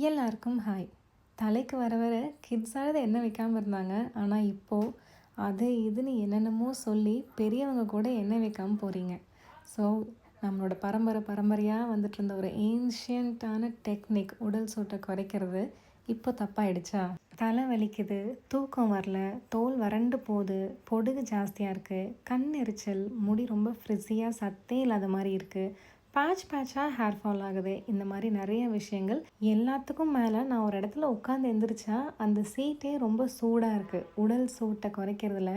எல்லாருக்கும் ஹாய். தலைக்கு வர வர கிட்ஸாவது எண்ணெய் வைக்காமல் இருந்தாங்க. ஆனால் இப்போது அது இதுன்னு என்னென்னமோ சொல்லி பெரியவங்க கூட எண்ணெய் வைக்காமல் போகிறீங்க. ஸோ நம்மளோட பரம்பரையாக வந்துட்டு இருந்த ஒரு ஏன்ஷியண்ட்டான டெக்னிக் உடல் சூட்டை குறைக்கிறது இப்போ தப்பாயிடுச்சா? தலை வலிக்குது, தூக்கம் வரல, தோல் வறண்டு போகுது, பொடுகு ஜாஸ்தியாக இருக்குது, கண் எரிச்சல், முடி ரொம்ப ஃப்ரிஸியாக சத்தே இல்லாத மாதிரி இருக்குது, பேட்சாக ஹேர் ஃபால் ஆகுது. இந்த மாதிரி நிறைய விஷயங்கள். எல்லாத்துக்கும் மேலே நான் ஒரு இடத்துல உட்காந்து எந்திரிச்சா அந்த சீட்டே ரொம்ப சூடாக இருக்குது. உடல் சூட்டை குறைக்கிறதுல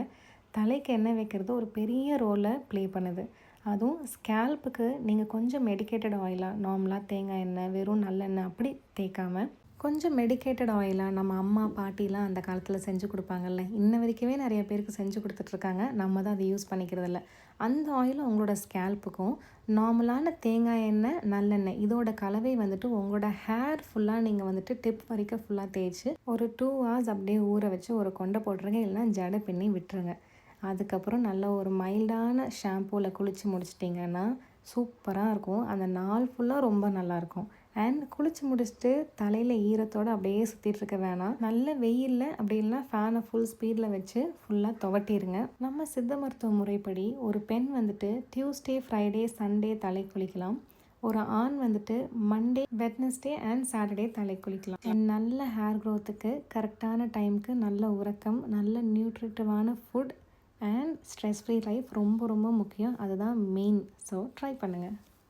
தலைக்கு எண்ணெய் வைக்கிறது ஒரு பெரிய ரோலை ப்ளே பண்ணுது. அதுவும் ஸ்கேல்ப்புக்கு நீங்கள் கொஞ்சம் மெடிக்கேட்டட் ஆயிலாக, நார்மலாக தேங்காய் எண்ணெய் வெறும் நல்லெண்ணெய் அப்படி தேய்க்காமல் கொஞ்சம் மெடிக்கேட்டட் ஆயிலாக நம்ம அம்மா பாட்டிலாம் அந்த காலத்தில் செஞ்சு கொடுப்பாங்கல்ல, இன்ன வரைக்குமே நிறைய பேருக்கு செஞ்சு கொடுத்துட்ருக்காங்க. நம்ம தான் அதை யூஸ் பண்ணிக்கிறதில்ல. அந்த ஆயில் உங்களோட ஸ்கேல்ப்புக்கும் நார்மலான தேங்காய் எண்ணெய் நல்லெண்ணெய் இதோட கலவை வந்துட்டு உங்களோட ஹேர் ஃபுல்லாக நீங்கள் வந்துட்டு டிப் வரைக்கும் ஃபுல்லாக தேய்ச்சி ஒரு 2 hours அப்படியே ஊற வச்சு ஒரு கொண்டை போட்டுருங்க, இல்லைனா ஜடை பின்னி விட்டுருங்க. அதுக்கப்புறம் நல்ல ஒரு மைல்டான ஷாம்பூவில் குளித்து முடிச்சிட்டிங்கன்னா சூப்பராக இருக்கும். அந்த நாள் ஃபுல்லாக ரொம்ப நல்லாயிருக்கும். அண்ட் குளித்து முடிச்சுட்டு தலையில் ஈரத்தோடு அப்படியே சுற்றிட்டுருக்க வேணாம். நல்ல வெயிலில் அப்படி இல்லைனா ஃபேனை ஃபுல் ஸ்பீடில் வச்சு ஃபுல்லாக துவட்டிடுங்க. நம்ம சித்த மருத்துவ முறைப்படி ஒரு பெண் வந்துட்டு டியூஸ்டே, ஃப்ரைடே, சண்டே தலை குளிக்கலாம். ஒரு ஆண் வந்துட்டு மண்டே, வெட்னஸ்டே அண்ட் சாட்டர்டே தலை குளிக்கலாம். அண்ட் நல்ல ஹேர் க்ரோத்துக்கு கரெக்டான டைமுக்கு நல்ல உறக்கம், நல்ல நியூட்ரிட்டிவான food and stress free life ரொம்ப ரொம்ப முக்கியம். அதுதான் மெயின். ஸோ ட்ரை பண்ணுங்கள்.